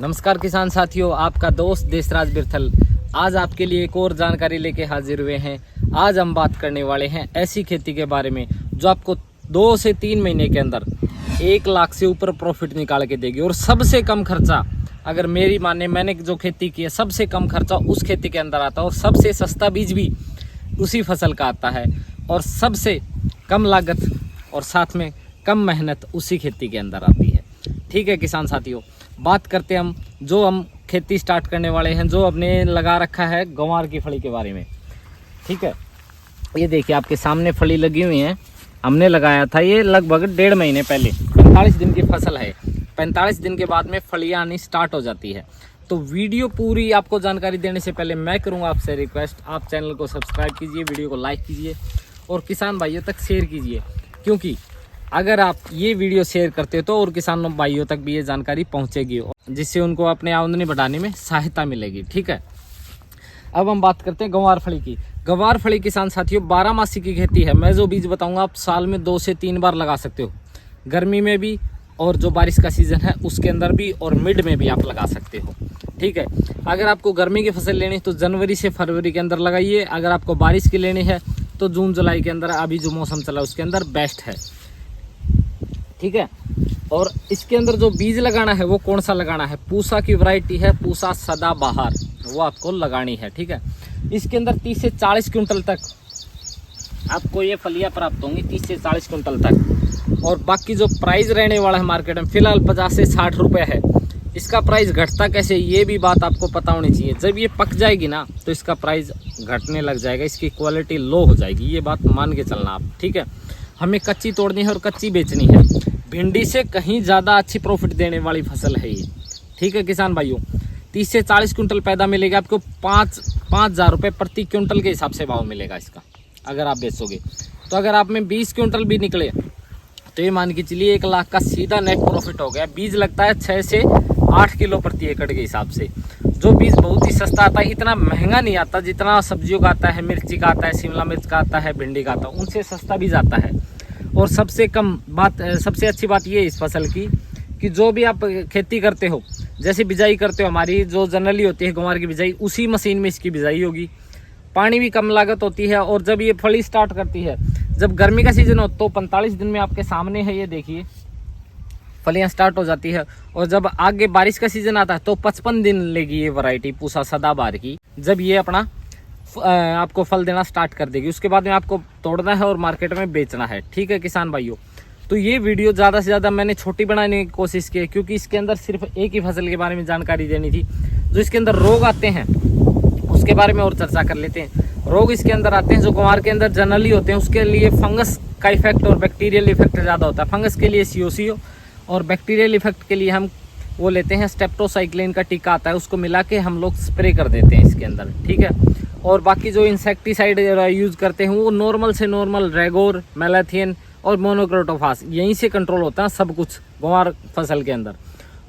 नमस्कार किसान साथियों, आपका दोस्त देशराज बिरथल आज आपके लिए एक और जानकारी लेके हाजिर हुए हैं। आज हम बात करने वाले हैं ऐसी खेती के बारे में जो आपको 2 से 3 महीने के अंदर 1 लाख से ऊपर प्रॉफिट निकाल के देगी। और सबसे कम खर्चा, अगर मेरी माने, मैंने जो खेती की है सबसे कम खर्चा उस खेती के अंदर आता है और सबसे सस्ता बीज भी उसी फसल का आता है और सबसे कम लागत और साथ में कम मेहनत उसी खेती के अंदर आती है। ठीक है किसान साथियों, बात करते हैं हम खेती स्टार्ट करने वाले हैं, जो हमने लगा रखा है गंवार की फली के बारे में। ठीक है, ये देखिए आपके सामने फली लगी हुई है। हमने लगाया था ये लगभग 1.5 महीने पहले। 45 दिन की फसल है। 45 दिन के बाद में फलियां आनी स्टार्ट हो जाती है। तो वीडियो पूरी आपको जानकारी देने से पहले मैं करूंगा आपसे रिक्वेस्ट, आप चैनल को सब्सक्राइब कीजिए, वीडियो को लाइक कीजिए और किसान भाइयों तक शेयर कीजिए, क्योंकि अगर आप ये वीडियो शेयर करते हो तो और किसानों भाइयों तक भी ये जानकारी पहुंचेगी, जिससे उनको अपने आमदनी बढ़ाने में सहायता मिलेगी। ठीक है, अब हम बात करते हैं गंवार फली की। गंवार फली किसान साथियों 12 मासी की खेती है। मैं जो बीज बताऊंगा आप साल में 2 से 3 बार लगा सकते हो, गर्मी में भी और जो बारिश का सीजन है उसके अंदर भी और मिड में भी आप लगा सकते हो। ठीक है, अगर आपको गर्मी की फसल लेनी है तो जनवरी से फरवरी के अंदर लगाइए। अगर आपको बारिश की लेनी है तो जून जुलाई के अंदर, अभी जो मौसम चला उसके अंदर बेस्ट है। ठीक है, और इसके अंदर जो बीज लगाना है वो कौन सा लगाना है, पूसा की वैरायटी है, पूसा सदाबहार, वो आपको लगानी है। ठीक है, इसके अंदर 30 से 40 क्विंटल तक आपको ये फलियां प्राप्त होंगी, 30 से 40 क्विंटल तक। और बाकी जो प्राइस रहने वाला है मार्केट में फिलहाल 50 से 60 रुपये है। इसका प्राइस घटता कैसे, ये भी बात आपको पता होनी चाहिए। जब ये पक जाएगी ना तो इसका प्राइस घटने लग जाएगा, इसकी क्वालिटी लो हो जाएगी, ये बात मान के चलना आप। ठीक है, हमें कच्ची तोड़नी है और कच्ची बेचनी है। भिंडी से कहीं ज़्यादा अच्छी प्रॉफिट देने वाली फसल है ये। ठीक है किसान भाइयों, 30 से 40 क्विंटल पैदा मिलेगा आपको। 5,000 रुपये प्रति क्विंटल के हिसाब से भाव मिलेगा इसका अगर आप बेचोगे। तो अगर आप में 20 क्विंटल भी निकले तो ये मान के चलिए 1 लाख का सीधा नेट प्रॉफिट हो गया। बीज लगता है 6 से 8 किलो प्रति एकड़ के हिसाब से। जो बीज बहुत ही सस्ता आता है, इतना महंगा नहीं आता जितना सब्जियों का आता है, मिर्ची का आता है, शिमला मिर्च का आता है, भिंडी का आता है, उनसे सस्ता बीज आता है। और सबसे सबसे अच्छी बात ये है इस फसल की कि जो भी आप खेती करते हो, जैसे बिजाई करते हो, हमारी जो जनरली होती है गंवार की बिजाई, उसी मशीन में इसकी बिजाई होगी। पानी भी कम लागत होती है। और जब ये फली स्टार्ट करती है, जब गर्मी का सीजन हो तो 45 दिन में आपके सामने है, ये देखिए फलियां स्टार्ट हो जाती है। और जब आगे बारिश का सीजन आता है तो 55 दिन लेगी ये वैरायटी पूसा सदाबहार की, जब ये अपना आपको फल देना स्टार्ट कर देगी। उसके बाद में आपको तोड़ना है और मार्केट में बेचना है। ठीक है किसान भाइयों, तो ये वीडियो ज़्यादा से ज़्यादा मैंने छोटी बनाने की कोशिश की है, क्योंकि इसके अंदर सिर्फ एक ही फसल के बारे में जानकारी देनी थी। जो इसके अंदर रोग आते हैं उसके बारे में और चर्चा कर लेते हैं। रोग इसके अंदर आते हैं जो गंवार के अंदर जनरली होते हैं, उसके लिए फंगस का इफेक्ट और बैक्टीरियल इफेक्ट ज़्यादा होता है। फंगस के लिए सीओसीओ और बैक्टीरियल इफेक्ट के लिए हम वो लेते हैं स्टेप्टोसाइक्लिन का टीका आता है, उसको मिला के हम लोग स्प्रे कर देते हैं इसके अंदर। ठीक है, और बाकी जो इंसेक्टिसाइड यूज़ करते हैं वो नॉर्मल से नॉर्मल रेगोर, मैलाथियन और मोनोक्रोटोफास, यहीं से कंट्रोल होता है सब कुछ गंवार फसल के अंदर।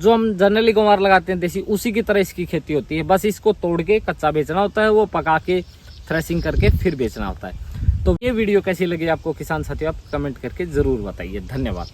जो हम जनरली गंवार लगाते हैं देसी, उसी की तरह इसकी खेती होती है। बस इसको तोड़ के कच्चा बेचना होता है, वो पका के थ्रेसिंग करके फिर बेचना होता है। तो ये वीडियो कैसी लगी आपको किसान साथियों, आप कमेंट करके ज़रूर बताइए। धन्यवाद।